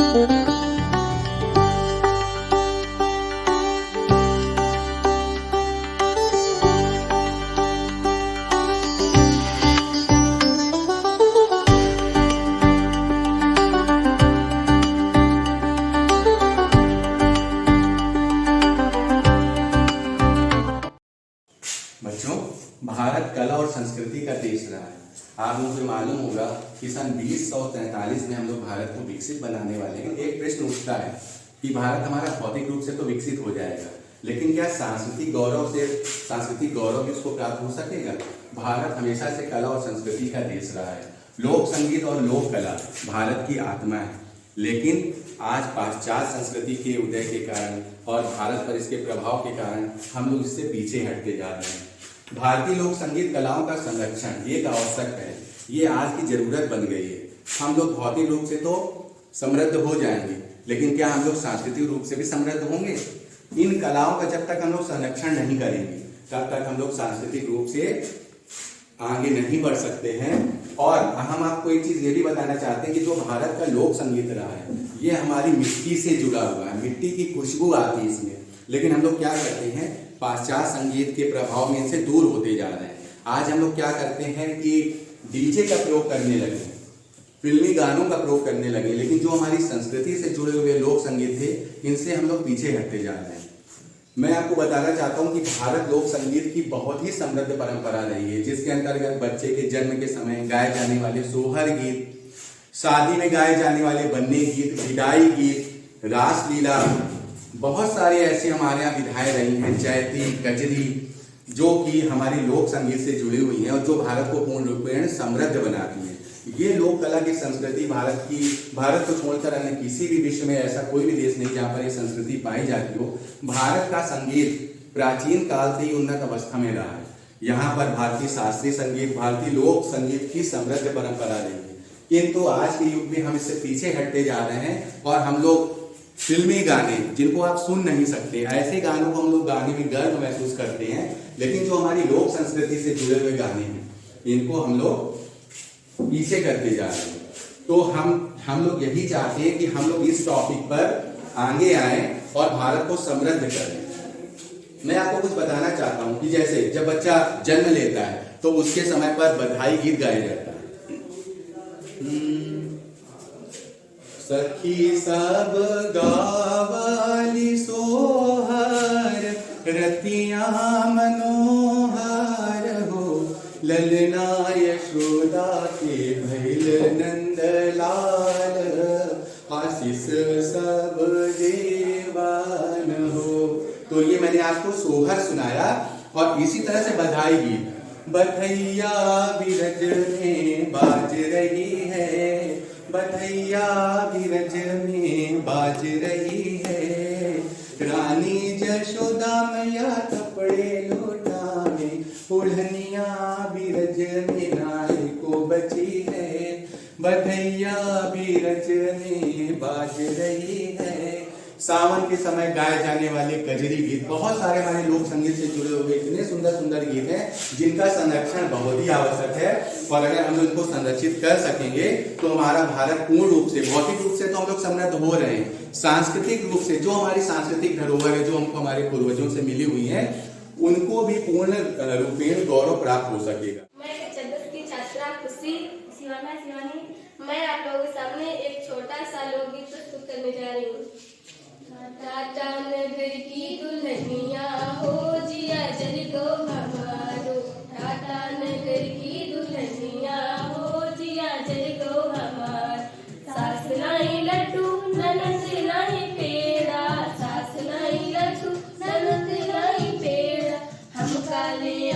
बच्चों, भारत कला और संस्कृति का देश रहा है। आप लोगों को मालूम होगा कि सन 2043 में हम लोग भारत को विकसित बनाने वाले हैं। एक प्रश्न उठता है कि भारत हमारा भौतिक रूप से तो विकसित हो जाएगा, लेकिन क्या सांस्कृतिक गौरव भी उसको प्राप्त हो सकेगा? भारत हमेशा से कला और संस्कृति का देश रहा है। लोक संगीत और लोक कला भारत की आत्मा है, लेकिन आज पाश्चात्य संस्कृति के उदय के कारण और भारत पर इसके प्रभाव के कारण हम लोग इससे पीछे हटते जा रहे हैं। भारतीय लोक संगीत कलाओं का संरक्षण एक आवश्यक है, ये आज की जरूरत बन गई है। हम लोग भौतिक रूप से तो समृद्ध हो जाएंगे, लेकिन क्या हम लोग सांस्कृतिक रूप से भी समृद्ध होंगे? इन कलाओं का जब तक हम लोग संरक्षण नहीं करेंगे, तब तक हम लोग सांस्कृतिक रूप से आगे नहीं बढ़ सकते हैं। और हम आपको एक चीज ये भी बताना चाहते हैं कि जो भारत का लोक संगीत रहा है, ये हमारी मिट्टी से जुड़ा हुआ है। मिट्टी की खुशबू आती है इसमें, लेकिन हम लोग क्या करते हैं, पाश्चात्य संगीत के प्रभाव में इनसे दूर होते जा रहे हैं। आज हम लोग क्या करते हैं कि डीजे का प्रयोग करने लगे, फिल्मी गानों का प्रयोग करने लगे, लेकिन जो हमारी संस्कृति से जुड़े हुए लोक संगीत थे, इनसे हम लोग पीछे हटते जा रहे हैं। मैं आपको बताना चाहता हूं कि भारत लोक संगीत की बहुत ही समृद्ध परंपरा रही है, जिसके अंतर्गत बच्चे के जन्म के समय गाए जाने वाले सोहर गीत, शादी में गाए जाने वाले बन्ने गीत, विदाई गीत, रासलीला, बहुत सारे ऐसे हमारे यहाँ विधाएं रही हैं, चैती, कजरी, जो कि हमारी लोक संगीत से जुड़ी हुई हैं और जो भारत को पूर्ण रूपेण समृद्ध बनाती हैं। ये लोक कला की संस्कृति भारत को छोड़कर अन्य किसी भी विश्व में ऐसा कोई भी देश नहीं जहाँ पर ये संस्कृति पाई जाती हो। भारत का संगीत प्राचीन काल से ही उन्नत अवस्था में रहा है। यहाँ पर भारतीय शास्त्रीय संगीत, भारतीय लोक संगीत की समृद्ध परंपरा रही है, किंतु आज के युग में हम इससे पीछे हटते जा रहे हैं और हम लोग फिल्मी गाने, जिनको आप सुन नहीं सकते, ऐसे गानों को हम लोग गाने में गर्व महसूस करते हैं, लेकिन जो हमारी लोक संस्कृति से जुड़े हुए गाने हैं, इनको हम लोग पीछे करते जा रहे हैं। तो हम लोग यही चाहते हैं कि हम लोग इस टॉपिक पर आगे आए और भारत को समृद्ध करें। मैं आपको कुछ बताना चाहता हूं कि जैसे जब बच्चा जन्म लेता है तो उसके समय पर बधाई गीत गाया जाता है। सखी सब गावली सोहर, रतिया मनोहर हो, ललना यशोदा के भैल नंदलाल, आशीष सब देवान हो। तो ये मैंने आपको सोहर सुनाया, और इसी तरह से बधाई गीत, बधैया बिरज में बाज रही है, बधैया बिरज में बाज रही है, रानी जशोदा मैया कपड़े लौटावे, ओढ़निया बिरज में नाई को बची है, बधैया बिरज में बाज रही है। सावन के समय गाए जाने वाले कजरी गीत, बहुत सारे हमारे लोक संगीत से जुड़े हुए इतने सुंदर सुंदर गीत हैं, जिनका संरक्षण बहुत ही आवश्यक है। और अगर हम इनको संरक्षित कर सकेंगे तो हमारा भारत पूर्ण रूप से, भौतिक रूप से तो हम लोग समृद्ध हो रहे हैं, सांस्कृतिक रूप से जो हमारी सांस्कृतिक धरोहर है, जो हमको हमारे पूर्वजों से मिली हुई है, उनको भी पूर्ण रूपेण गौरव प्राप्त हो सकेगा। मैं की छात्रा खुशी शिवानी, मैं आप लोगों के सामने एक छोटा सा लोकगीत प्रस्तुत करने जा रही हूँ। टाटा नगर की दुल्हनिया हो, जिया जल दो हमारो, टाटा नगर की दुल्हनिया हो, जिया जल दो हमार, सास लाई लड्डू ननद लाई पेड़ा, सास लाई लड्डू ननद लाई पेड़ा, हम काले